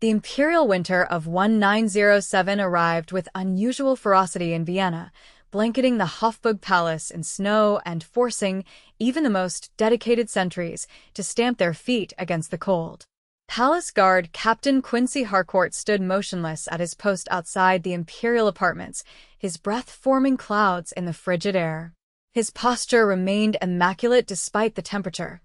The imperial winter of 1907 arrived with unusual ferocity in Vienna, blanketing the Hofburg Palace in snow and forcing even the most dedicated sentries to stamp their feet against the cold. Palace guard Captain Quincy Harcourt stood motionless at his post outside the imperial apartments, his breath forming clouds in the frigid air. His posture remained immaculate despite the temperature.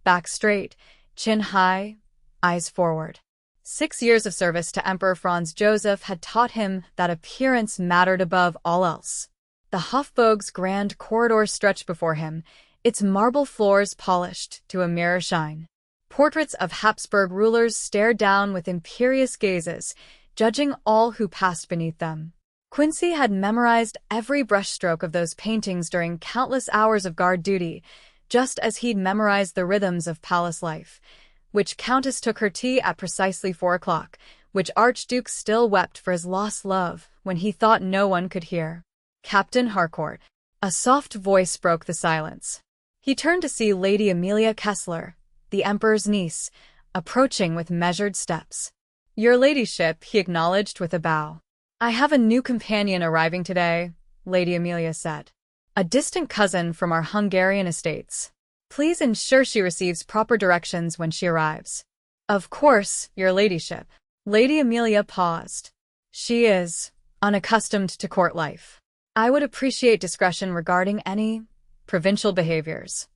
Back straight, chin high, eyes forward. 6 years of service to Emperor Franz Joseph had taught him that appearance mattered above all else. The Hofburg's grand corridor stretched before him, its marble floors polished to a mirror shine. Portraits of Habsburg rulers stared down with imperious gazes, judging all who passed beneath them. Quincy had memorized every brushstroke of those paintings during countless hours of guard duty, just as he'd memorized the rhythms of palace life. Which countess took her tea at precisely 4 o'clock, which archduke still wept for his lost love when he thought no one could hear. Captain Harcourt. A soft voice broke the silence. He turned to see Lady Amelia Kessler, the emperor's niece, approaching with measured steps. "Your ladyship," he acknowledged with a bow. "I have a new companion arriving today," Lady Amelia said. "A distant cousin from our Hungarian estates. Please ensure she receives proper directions when she arrives." "Of course, your ladyship." Lady Amelia paused. "She is unaccustomed to court life. I would appreciate discretion regarding any provincial behaviors."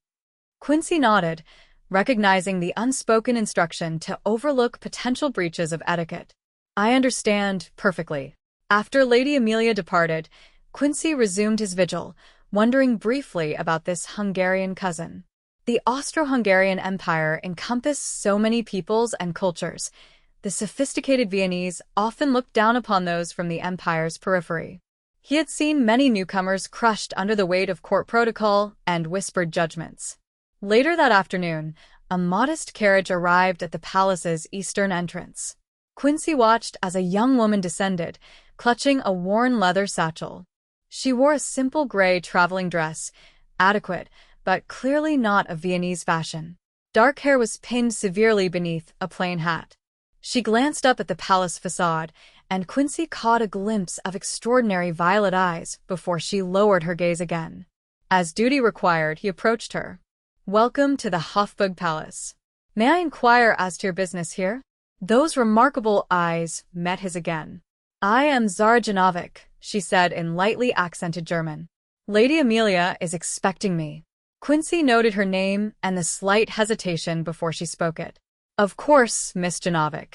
Quincy nodded, recognizing the unspoken instruction to overlook potential breaches of etiquette. "I understand perfectly." After Lady Amelia departed, Quincy resumed his vigil, wondering briefly about this Hungarian cousin. The Austro-Hungarian Empire encompassed so many peoples and cultures. The sophisticated Viennese often looked down upon those from the empire's periphery. He had seen many newcomers crushed under the weight of court protocol and whispered judgments. Later that afternoon, a modest carriage arrived at the palace's eastern entrance. Quincy watched as a young woman descended, clutching a worn leather satchel. She wore a simple gray traveling dress, adequate, but clearly not of Viennese fashion. Dark hair was pinned severely beneath a plain hat. She glanced up at the palace facade, and Quincy caught a glimpse of extraordinary violet eyes before she lowered her gaze again. As duty required, he approached her. "Welcome to the Hofburg Palace. May I inquire as to your business here?" Those remarkable eyes met his again. "I am Zarajanovic," she said in lightly accented German. "Lady Amelia is expecting me." Quincy noted her name and the slight hesitation before she spoke it. "Of course, Miss Janovic.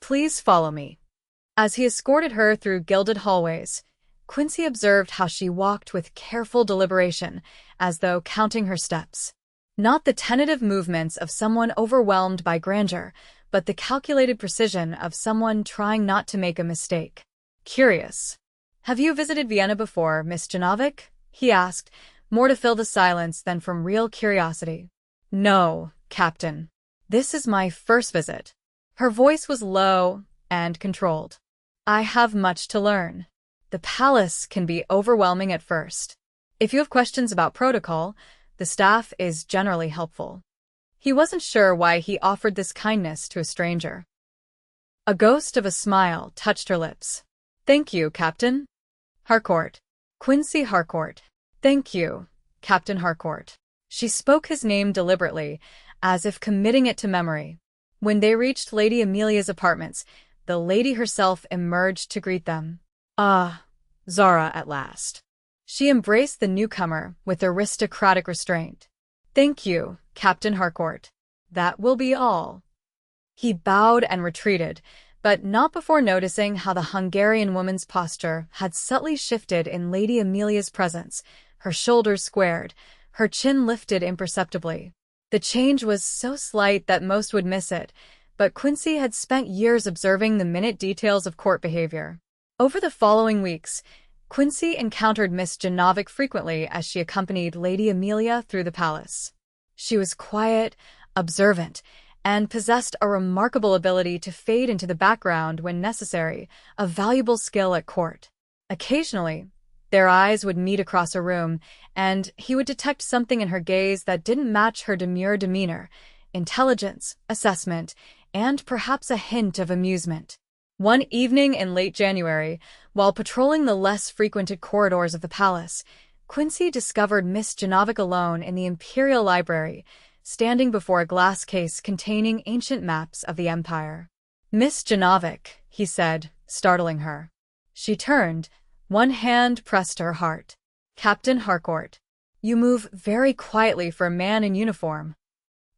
Please follow me." As he escorted her through gilded hallways, Quincy observed how she walked with careful deliberation, as though counting her steps. Not the tentative movements of someone overwhelmed by grandeur, but the calculated precision of someone trying not to make a mistake. "Curious. Have you visited Vienna before, Miss Janovic?" he asked, more to fill the silence than from real curiosity. "No, Captain. This is my first visit." Her voice was low and controlled. "I have much to learn. The palace can be overwhelming at first. If you have questions about protocol, the staff is generally helpful." He wasn't sure why he offered this kindness to a stranger. A ghost of a smile touched her lips. "Thank you, Captain Harcourt." Quincy Harcourt. "Thank you, Captain Harcourt." She spoke his name deliberately, as if committing it to memory. When they reached Lady Amelia's apartments, the lady herself emerged to greet them. "Ah, Zara at last." She embraced the newcomer with aristocratic restraint. "Thank you, Captain Harcourt. That will be all." He bowed and retreated, but not before noticing how the Hungarian woman's posture had subtly shifted in Lady Amelia's presence, her shoulders squared, her chin lifted imperceptibly. The change was so slight that most would miss it, but Quincy had spent years observing the minute details of court behavior. Over the following weeks, Quincy encountered Miss Janovic frequently as she accompanied Lady Amelia through the palace. She was quiet, observant, and possessed a remarkable ability to fade into the background when necessary, a valuable skill at court. Occasionally, their eyes would meet across a room, and he would detect something in her gaze that didn't match her demure demeanor. Intelligence, assessment, and perhaps a hint of amusement. One evening in late January, while patrolling the less frequented corridors of the palace, Quincy discovered Miss Janovic alone in the imperial library, standing before a glass case containing ancient maps of the empire. "Miss Janovic," he said, startling her. She turned, one hand pressed to her heart. "Captain Harcourt, you move very quietly for a man in uniform."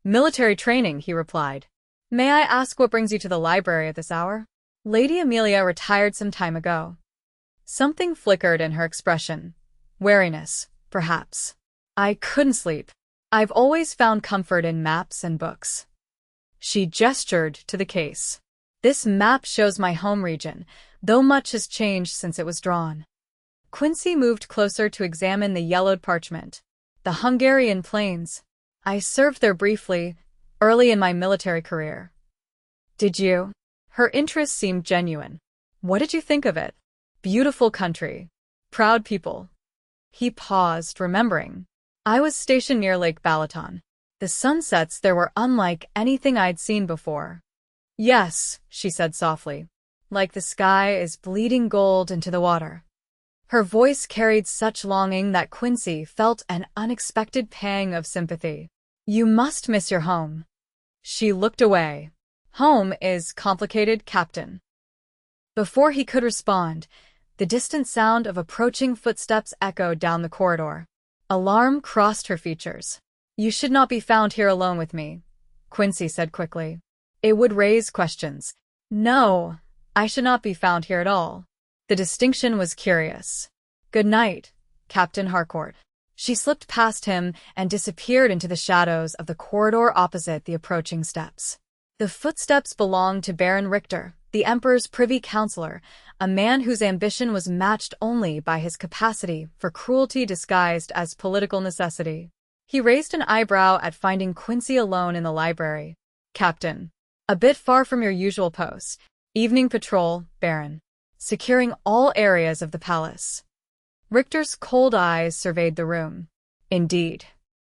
"Military training," he replied. "May I ask what brings you to the library at this hour?" "Lady Amelia retired some time ago." Something flickered in her expression. Wariness, perhaps. "I couldn't sleep. I've always found comfort in maps and books." She gestured to the case. "This map shows my home region, though much has changed since it was drawn." Quincy moved closer to examine the yellowed parchment. "The Hungarian plains. I served there briefly, early in my military career." "Did you?" Her interest seemed genuine. "What did you think of it?" "Beautiful country. Proud people." He paused, remembering. "I was stationed near Lake Balaton. The sunsets there were unlike anything I'd seen before." "Yes," she said softly, "like the sky is bleeding gold into the water." Her voice carried such longing that Quincy felt an unexpected pang of sympathy. "You must miss your home." She looked away. "Home is complicated, Captain." Before he could respond, the distant sound of approaching footsteps echoed down the corridor. Alarm crossed her features. "You should not be found here alone with me," Quincy said quickly. "It would raise questions." "No, I should not be found here at all." The distinction was curious. "Good night, Captain Harcourt." She slipped past him and disappeared into the shadows of the corridor opposite the approaching steps. The footsteps belonged to Baron Richter, the Emperor's privy councillor, a man whose ambition was matched only by his capacity for cruelty disguised as political necessity. He raised an eyebrow at finding Quincy alone in the library. "Captain. A bit far from your usual post. Evening patrol, Baron. Securing all areas of the palace." Richter's cold eyes surveyed the room. "Indeed.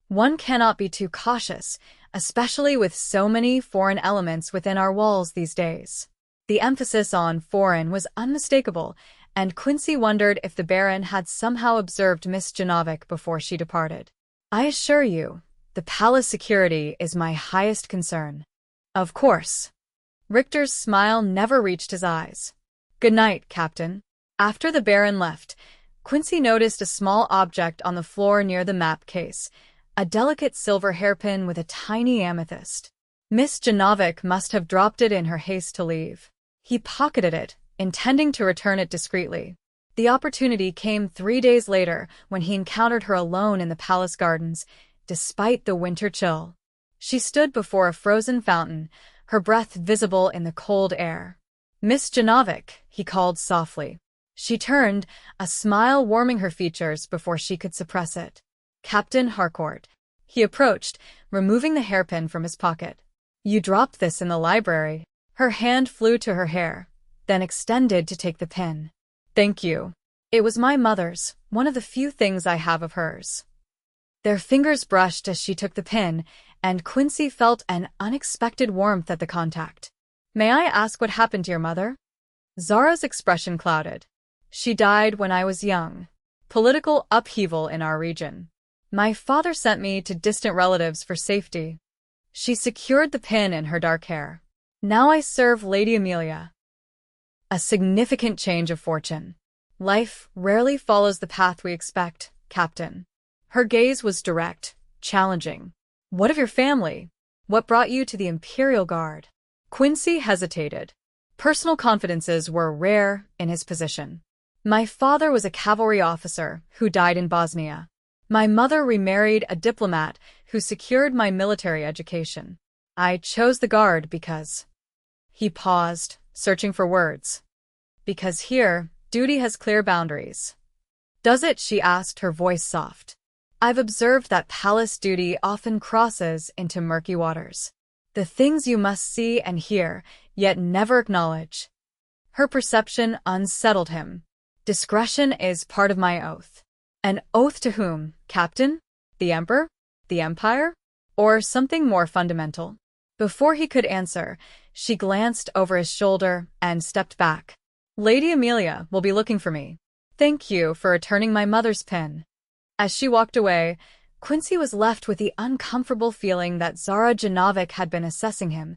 One cannot be too cautious, especially with so many foreign elements within our walls these days." The emphasis on foreign was unmistakable, and Quincy wondered if the Baron had somehow observed Miss Janovic before she departed. "I assure you, the palace security is my highest concern." "Of course." Richter's smile never reached his eyes. "Good night, Captain." After the Baron left, Quincy noticed a small object on the floor near the map case, a delicate silver hairpin with a tiny amethyst. Miss Janovic must have dropped it in her haste to leave. He pocketed it, intending to return it discreetly. The opportunity came 3 days later when he encountered her alone in the palace gardens, despite the winter chill. She stood before a frozen fountain, her breath visible in the cold air. "Miss Janovic," he called softly. She turned, a smile warming her features before she could suppress it. "Captain Harcourt." He approached, removing the hairpin from his pocket. "You dropped this in the library." Her hand flew to her hair, then extended to take the pin. "Thank you. It was my mother's, one of the few things I have of hers." Their fingers brushed as she took the pin, and Quincy felt an unexpected warmth at the contact. "May I ask what happened to your mother?" Zara's expression clouded. "She died when I was young. Political upheaval in our region. My father sent me to distant relatives for safety." She secured the pin in her dark hair. "Now I serve Lady Amelia." A significant change of fortune. "Life rarely follows the path we expect, Captain." Her gaze was direct, challenging. "What of your family? What brought you to the Imperial Guard?" Quincy hesitated. Personal confidences were rare in his position. "My father was a cavalry officer who died in Bosnia. My mother remarried a diplomat who secured my military education. I chose the Guard because—" He paused, searching for words. "Because here, duty has clear boundaries." "Does it?" she asked, her voice soft. "I've observed that palace duty often crosses into murky waters. The things you must see and hear, yet never acknowledge." Her perception unsettled him. "Discretion is part of my oath." "An oath to whom, Captain? The Emperor? The Empire? Or something more fundamental?" Before he could answer, she glanced over his shoulder and stepped back. Lady Amelia will be looking for me. Thank you for returning my mother's pin. As she walked away, Quincy was left with the uncomfortable feeling that Zara Janovic had been assessing him,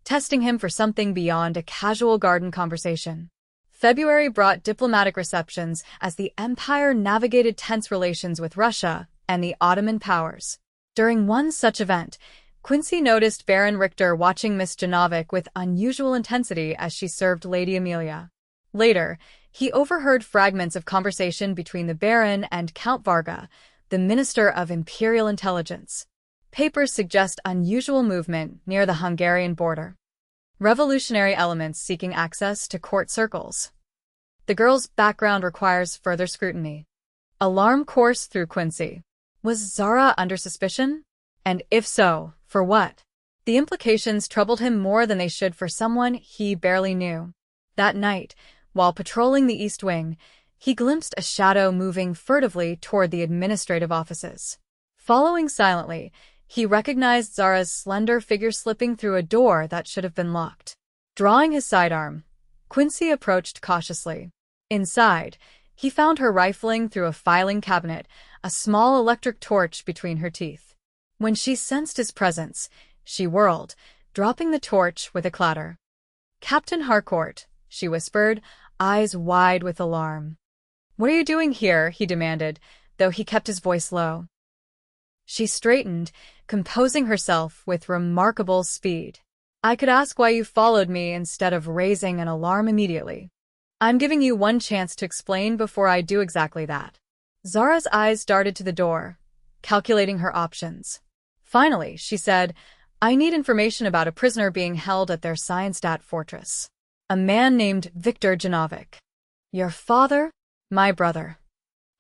testing him for something beyond a casual garden conversation. February brought diplomatic receptions as the empire navigated tense relations with Russia and the Ottoman powers. During one such event, Quincy noticed Baron Richter watching Miss Janovic with unusual intensity as she served Lady Amelia. Later, he overheard fragments of conversation between the Baron and Count Varga, the Minister of Imperial Intelligence. Papers suggest unusual movement near the Hungarian border. Revolutionary elements seeking access to court circles. The girl's background requires further scrutiny. Alarm coursed through Quincy. Was Zara under suspicion? And if so, for what? The implications troubled him more than they should for someone he barely knew. That night, while patrolling the East Wing, he glimpsed a shadow moving furtively toward the administrative offices. Following silently, he recognized Zara's slender figure slipping through a door that should have been locked. Drawing his sidearm, Quincy approached cautiously. Inside, he found her rifling through a filing cabinet, a small electric torch between her teeth. When she sensed his presence, she whirled, dropping the torch with a clatter. "Captain Harcourt," she whispered, eyes wide with alarm. "What are you doing here?" he demanded, though he kept his voice low. She straightened, composing herself with remarkable speed. "I could ask why you followed me instead of raising an alarm immediately. I'm giving you one chance to explain before I do exactly that." Zara's eyes darted to the door, calculating her options. Finally, she said, "I need information about a prisoner being held at their Scienstadt fortress. A man named Viktor Janovic." "Your father?" "My brother."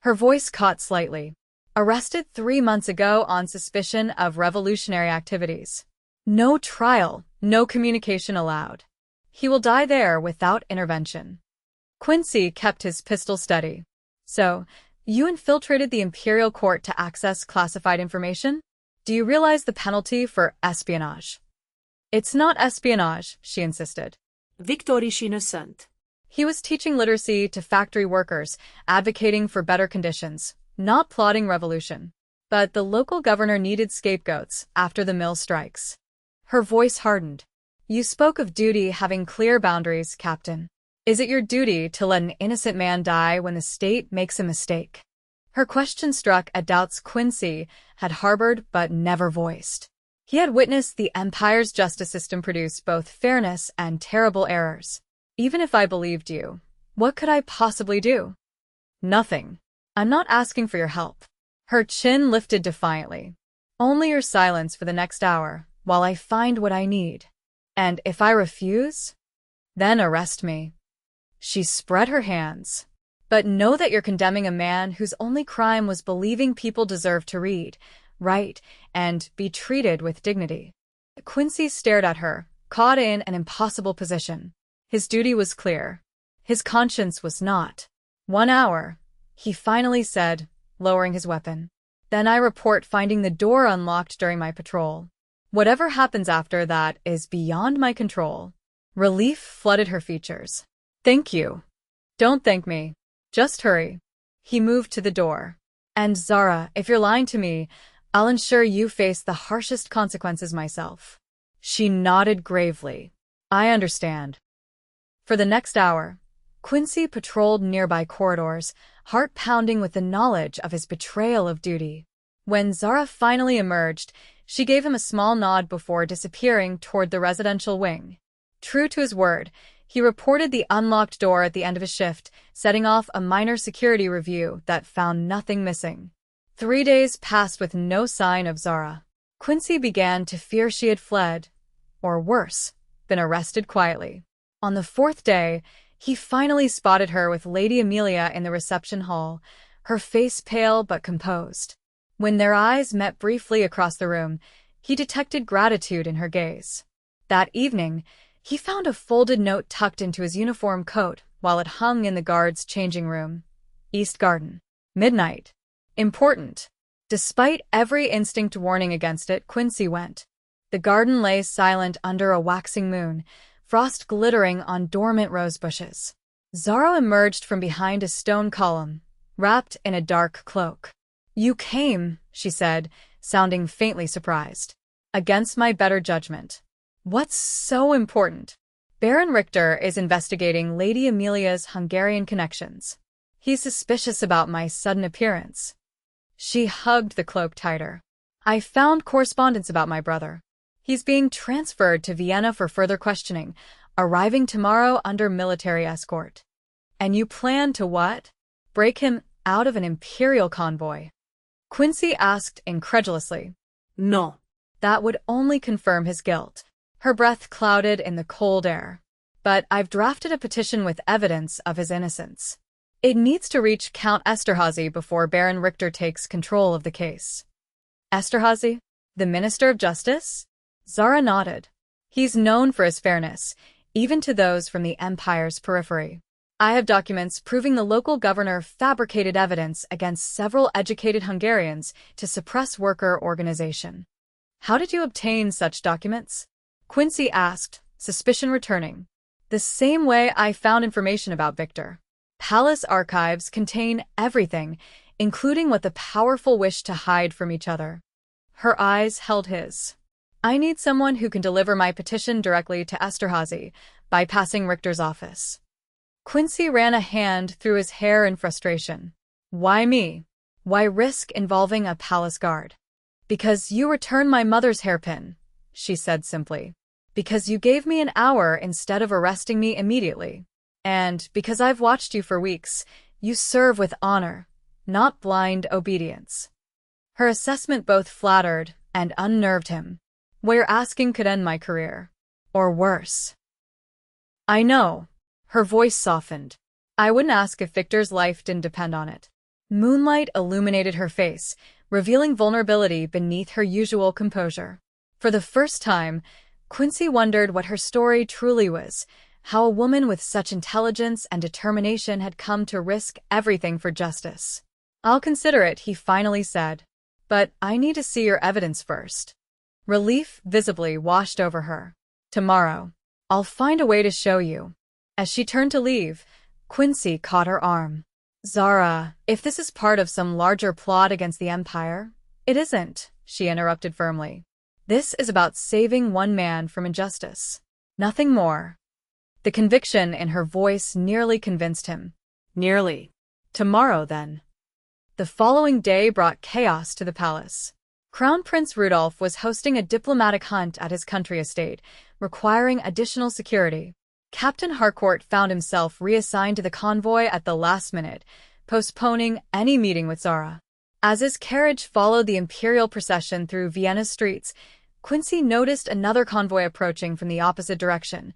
Her voice caught slightly. "Arrested 3 months ago on suspicion of revolutionary activities. No trial, no communication allowed. He will die there without intervention." Quincy kept his pistol steady. "So, you infiltrated the imperial court to access classified information? Do you realize the penalty for espionage?" "It's not espionage," she insisted. Viktor is innocent. He was teaching literacy to factory workers, advocating for better conditions, not plotting revolution. But the local governor needed scapegoats after the mill strikes. Her voice hardened. "You spoke of duty having clear boundaries, Captain. Is it your duty to let an innocent man die when the state makes a mistake?" Her question struck at doubts Quincy had harbored but never voiced. He had witnessed the empire's justice system produce both fairness and terrible errors. "Even if I believed you, what could I possibly do?" "Nothing. I'm not asking for your help." Her chin lifted defiantly. "Only your silence for the next hour, while I find what I need. And if I refuse, then arrest me." She spread her hands. "But know that you're condemning a man whose only crime was believing people deserve to read, write, and be treated with dignity." Quincy stared at her, caught in an impossible position. His duty was clear. His conscience was not. "1 hour," he finally said, lowering his weapon. "Then I report finding the door unlocked during my patrol. Whatever happens after that is beyond my control." Relief flooded her features. "Thank you." "Don't thank me. Just hurry." He moved to the door. "And Zara, if you're lying to me, I'll ensure you face the harshest consequences myself." She nodded gravely. "I understand." For the next hour, Quincy patrolled nearby corridors, heart pounding with the knowledge of his betrayal of duty. When Zara finally emerged, she gave him a small nod before disappearing toward the residential wing. True to his word, he reported the unlocked door at the end of his shift, setting off a minor security review that found nothing missing. 3 days passed with no sign of Zara. Quincy began to fear she had fled, or worse, been arrested quietly. On the 4th day, he finally spotted her with Lady Amelia in the reception hall, her face pale but composed. When their eyes met briefly across the room, he detected gratitude in her gaze. That evening, he found a folded note tucked into his uniform coat while it hung in the guard's changing room. East Garden. Midnight. Important. Despite every instinct warning against it, Quincy went. The garden lay silent under a waxing moon, frost glittering on dormant rose bushes. Zara emerged from behind a stone column, wrapped in a dark cloak. "You came," she said, sounding faintly surprised. "Against my better judgment." "What's so important?" "Baron Richter is investigating Lady Amelia's Hungarian connections. He's suspicious about my sudden appearance." She hugged the cloak tighter. "I found correspondence about my brother. He's being transferred to Vienna for further questioning, arriving tomorrow under military escort." "And you plan to what? Break him out of an imperial convoy?" Quincy asked incredulously. No. That would only confirm his guilt. Her breath clouded in the cold air. "But I've drafted a petition with evidence of his innocence. It needs to reach Count Esterhazy before Baron Richter takes control of the case." "Esterhazy? The Minister of Justice?" Zara nodded. "He's known for his fairness, even to those from the Empire's periphery. I have documents proving the local governor fabricated evidence against several educated Hungarians to suppress worker organization." "How did you obtain such documents?" Quincy asked, suspicion returning. "The same way I found information about Victor. Palace archives contain everything, including what the powerful wish to hide from each other." Her eyes held his. "I need someone who can deliver my petition directly to Esterhazy, bypassing Richter's office." Quincy ran a hand through his hair in frustration. "Why me? Why risk involving a palace guard?" "Because you returned my mother's hairpin," she said simply. "Because you gave me an hour instead of arresting me immediately. And because I've watched you for weeks, you serve with honor, not blind obedience." Her assessment both flattered and unnerved him. "What you're asking could end my career. Or worse." "I know." Her voice softened. "I wouldn't ask if Victor's life didn't depend on it." Moonlight illuminated her face, revealing vulnerability beneath her usual composure. For the first time, Quincy wondered what her story truly was, how a woman with such intelligence and determination had come to risk everything for justice. "I'll consider it," he finally said. "But I need to see your evidence first." Relief visibly washed over her. "Tomorrow. I'll find a way to show you." As she turned to leave, Quincy caught her arm. "Zara, if this is part of some larger plot against the Empire—" "It isn't," she interrupted firmly. "This is about saving one man from injustice. Nothing more." The conviction in her voice nearly convinced him. Nearly. "Tomorrow, then." The following day brought chaos to the palace. Crown Prince Rudolph was hosting a diplomatic hunt at his country estate, requiring additional security. Captain Harcourt found himself reassigned to the convoy at the last minute, postponing any meeting with Zara. As his carriage followed the imperial procession through Vienna's streets, Quincy noticed another convoy approaching from the opposite direction,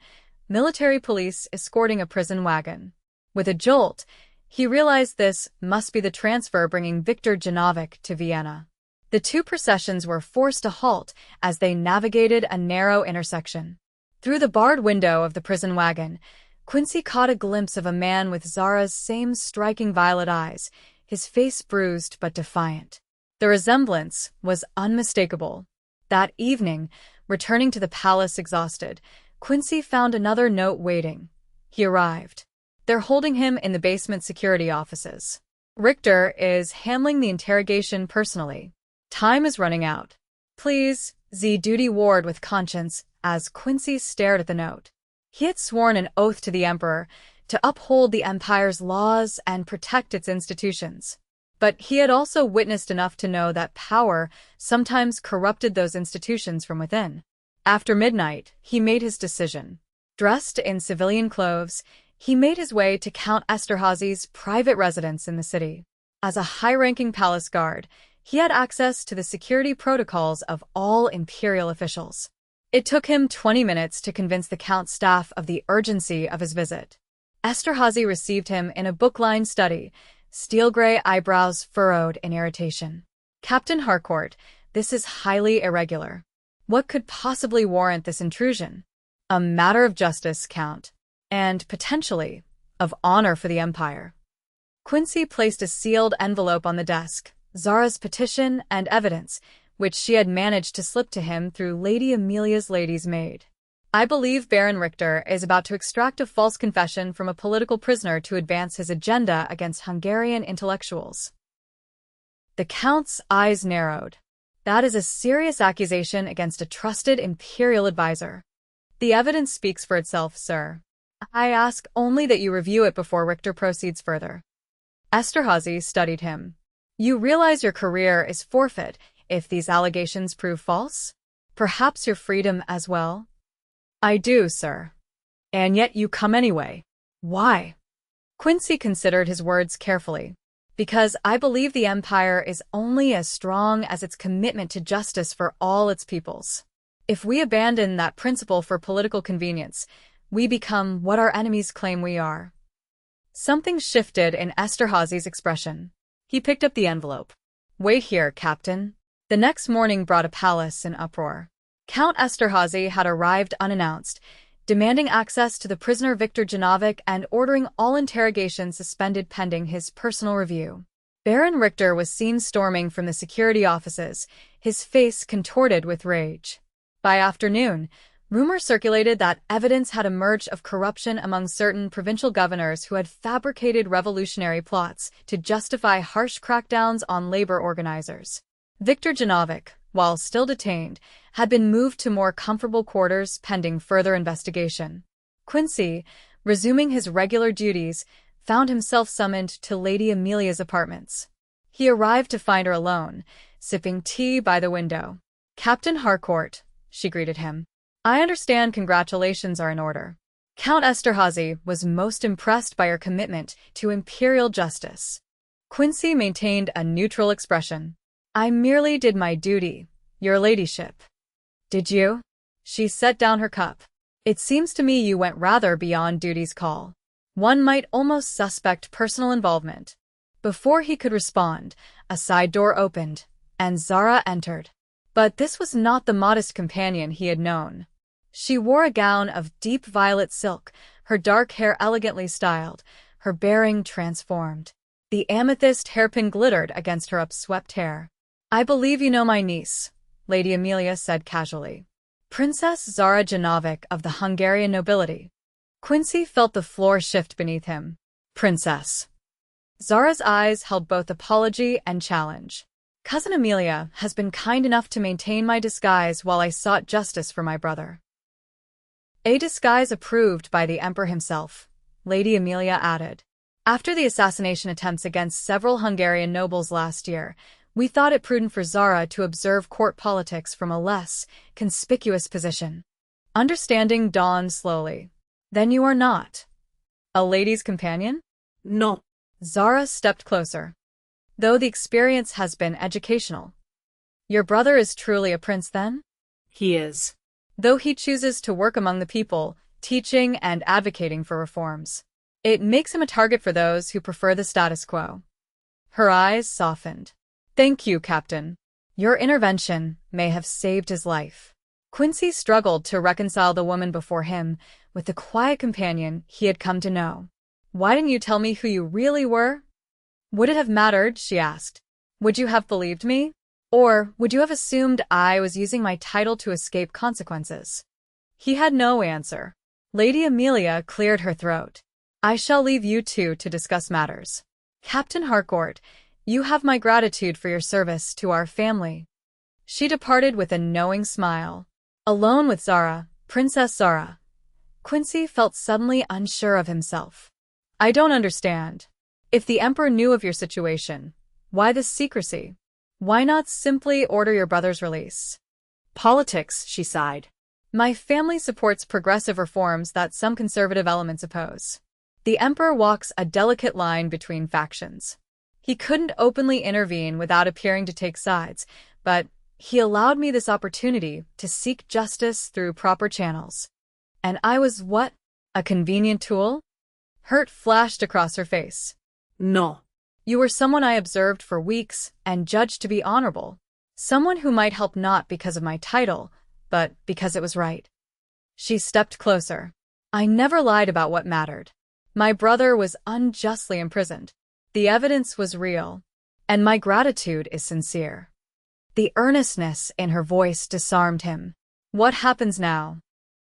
military police escorting a prison wagon. With a jolt, he realized this must be the transfer bringing Viktor Janovic to Vienna. The two processions were forced to halt as they navigated a narrow intersection. Through the barred window of the prison wagon, Quincy caught a glimpse of a man with Zara's same striking violet eyes, his face bruised but defiant. The resemblance was unmistakable. That evening, returning to the palace exhausted, Quincy found another note waiting. He arrived. "They're holding him in the basement security offices. Richter is handling the interrogation personally. Time is running out. Please, Z duty ward with conscience," as Quincy stared at the note. He had sworn an oath to the emperor to uphold the empire's laws and protect its institutions. But he had also witnessed enough to know that power sometimes corrupted those institutions from within. After midnight, he made his decision. Dressed in civilian clothes, he made his way to Count Esterhazy's private residence in the city. As a high-ranking palace guard, he had access to the security protocols of all imperial officials. It took him 20 minutes to convince the Count's staff of the urgency of his visit. Esterhazy received him in a book-lined study, steel-gray eyebrows furrowed in irritation. "Captain Harcourt, this is highly irregular. What could possibly warrant this intrusion?" "A matter of justice, Count, and potentially of honor for the Empire." Quincy placed a sealed envelope on the desk, Zara's petition and evidence, which she had managed to slip to him through Lady Amelia's lady's maid. I believe Baron Richter is about to extract a false confession from a political prisoner to advance his agenda against Hungarian intellectuals. The Count's eyes narrowed. That is a serious accusation against a trusted imperial advisor. The evidence speaks for itself, sir. I ask only that you review it before Richter proceeds further. Esterházy studied him. You realize your career is forfeit if these allegations prove false? Perhaps your freedom as well? I do, sir. And yet you come anyway. Why? Quincy considered his words carefully. Because I believe the empire is only as strong as its commitment to justice for all its peoples. If we abandon that principle for political convenience, we become what our enemies claim we are. Something shifted in Esterházy's expression. He picked up the envelope. Wait here, Captain. The next morning brought a palace in uproar. Count Esterházy had arrived unannounced, demanding access to the prisoner Viktor Janovic and ordering all interrogations suspended pending his personal review. Baron Richter was seen storming from the security offices, his face contorted with rage. By afternoon, rumor circulated that evidence had emerged of corruption among certain provincial governors who had fabricated revolutionary plots to justify harsh crackdowns on labor organizers. Viktor Janovic, while still detained, had been moved to more comfortable quarters pending further investigation. Quincy, resuming his regular duties, found himself summoned to Lady Amelia's apartments. He arrived to find her alone, sipping tea by the window. "Captain Harcourt," she greeted him. "I understand congratulations are in order. Count Esterházy was most impressed by your commitment to imperial justice." Quincy maintained a neutral expression. "I merely did my duty, your ladyship." "Did you?" She set down her cup. "It seems to me you went rather beyond duty's call. One might almost suspect personal involvement." Before he could respond, a side door opened, and Zara entered. But this was not the modest companion he had known. She wore a gown of deep violet silk, her dark hair elegantly styled, her bearing transformed. The amethyst hairpin glittered against her upswept hair. "I believe you know my niece," Lady Amelia said casually. "Princess Zara Janovic of the Hungarian nobility." Quincy felt the floor shift beneath him. "Princess." Zara's eyes held both apology and challenge. "Cousin Amelia has been kind enough to maintain my disguise while I sought justice for my brother." "A disguise approved by the Emperor himself," Lady Amelia added. "After the assassination attempts against several Hungarian nobles last year, we thought it prudent for Zara to observe court politics from a less conspicuous position." Understanding dawned slowly. "Then you are not a lady's companion?" No. Zara stepped closer. "Though the experience has been educational. Your brother is truly a prince, then?" He is. "Though he chooses to work among the people, teaching and advocating for reforms. It makes him a target for those who prefer the status quo." Her eyes softened. "Thank you, Captain. Your intervention may have saved his life." Quincy struggled to reconcile the woman before him with the quiet companion he had come to know. "Why didn't you tell me who you really were?" "Would it have mattered?" she asked. "Would you have believed me? Or would you have assumed I was using my title to escape consequences?" He had no answer. Lady Amelia cleared her throat. "I shall leave you two to discuss matters. Captain Harcourt, you have my gratitude for your service to our family." She departed with a knowing smile. Alone with Zara, Princess Zara, Quincy felt suddenly unsure of himself. "I don't understand. If the Emperor knew of your situation, why this secrecy? Why not simply order your brother's release?" "Politics," she sighed. "My family supports progressive reforms that some conservative elements oppose. The Emperor walks a delicate line between factions. He couldn't openly intervene without appearing to take sides, but he allowed me this opportunity to seek justice through proper channels. And I was what? A convenient tool?" Hurt flashed across her face. No. "You were someone I observed for weeks and judged to be honorable. Someone who might help not because of my title, but because it was right." She stepped closer. "I never lied about what mattered. My brother was unjustly imprisoned. The evidence was real, and my gratitude is sincere." The earnestness in her voice disarmed him. What happens now?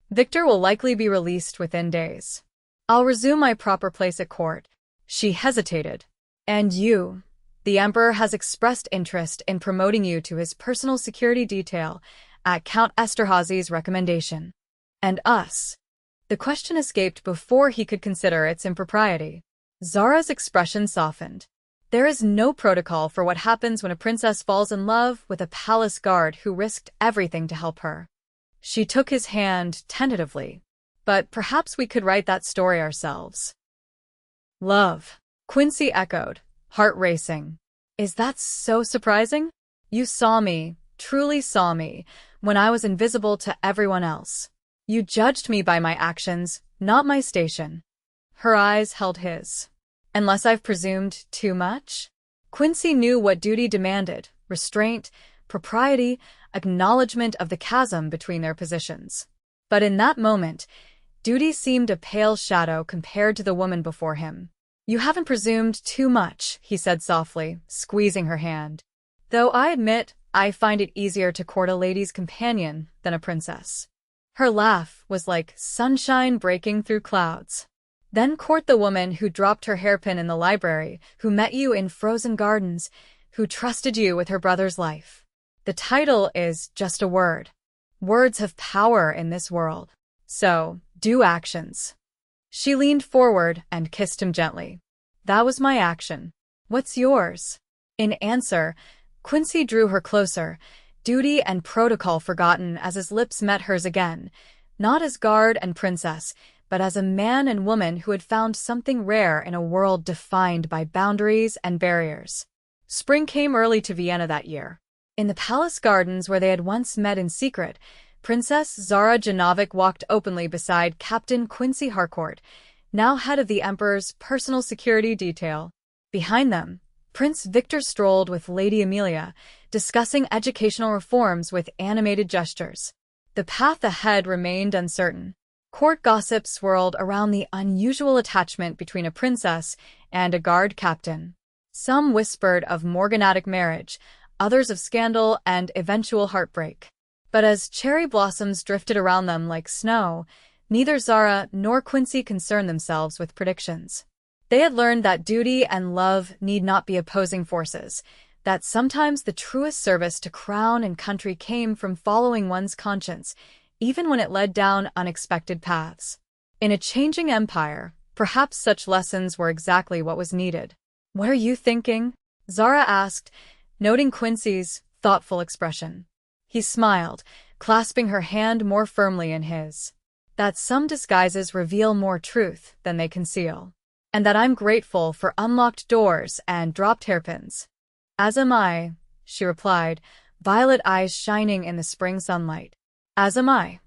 Victor will likely be released within days. I'll resume my proper place at court. She hesitated. And you? The Emperor has expressed interest in promoting you to his personal security detail at Count Esterhazy's recommendation. And us? The question escaped before he could consider its impropriety. Zara's expression softened. There is no protocol for what happens when a princess falls in love with a palace guard who risked everything to help her. She took his hand tentatively. But perhaps we could write that story ourselves. Love. Quincy echoed, heart racing. Is that so surprising? You saw me, truly saw me, when I was invisible to everyone else. You judged me by my actions, not my station. Her eyes held his. Unless I've presumed too much? Quincy knew what duty demanded: restraint, propriety, acknowledgement of the chasm between their positions. But in that moment, duty seemed a pale shadow compared to the woman before him. You haven't presumed too much, he said softly, squeezing her hand. Though I admit, I find it easier to court a lady's companion than a princess. Her laugh was like sunshine breaking through clouds. Then court the woman who dropped her hairpin in the library, who met you in frozen gardens, who trusted you with her brother's life. The title is just a word. Words have power in this world. So, do actions. She leaned forward and kissed him gently. That was my action. What's yours? In answer, Quincy drew her closer, duty and protocol forgotten as his lips met hers again, not as guard and princess, but as a man and woman who had found something rare in a world defined by boundaries and barriers. Spring came early to Vienna that year. In the palace gardens where they had once met in secret, Princess Zara Janovic walked openly beside Captain Quincy Harcourt, now head of the Emperor's personal security detail. Behind them, Prince Victor strolled with Lady Amelia, discussing educational reforms with animated gestures. The path ahead remained uncertain. Court gossip swirled around the unusual attachment between a princess and a guard captain. Some whispered of morganatic marriage, others of scandal and eventual heartbreak. But as cherry blossoms drifted around them like snow, neither Zara nor Quincy concerned themselves with predictions. They had learned that duty and love need not be opposing forces, that sometimes the truest service to crown and country came from following one's conscience, even when it led down unexpected paths. In a changing empire, perhaps such lessons were exactly what was needed. What are you thinking? Zara asked, noting Quincy's thoughtful expression. He smiled, clasping her hand more firmly in his. That some disguises reveal more truth than they conceal. And that I'm grateful for unlocked doors and dropped hairpins. As am I, she replied, violet eyes shining in the spring sunlight. As am I.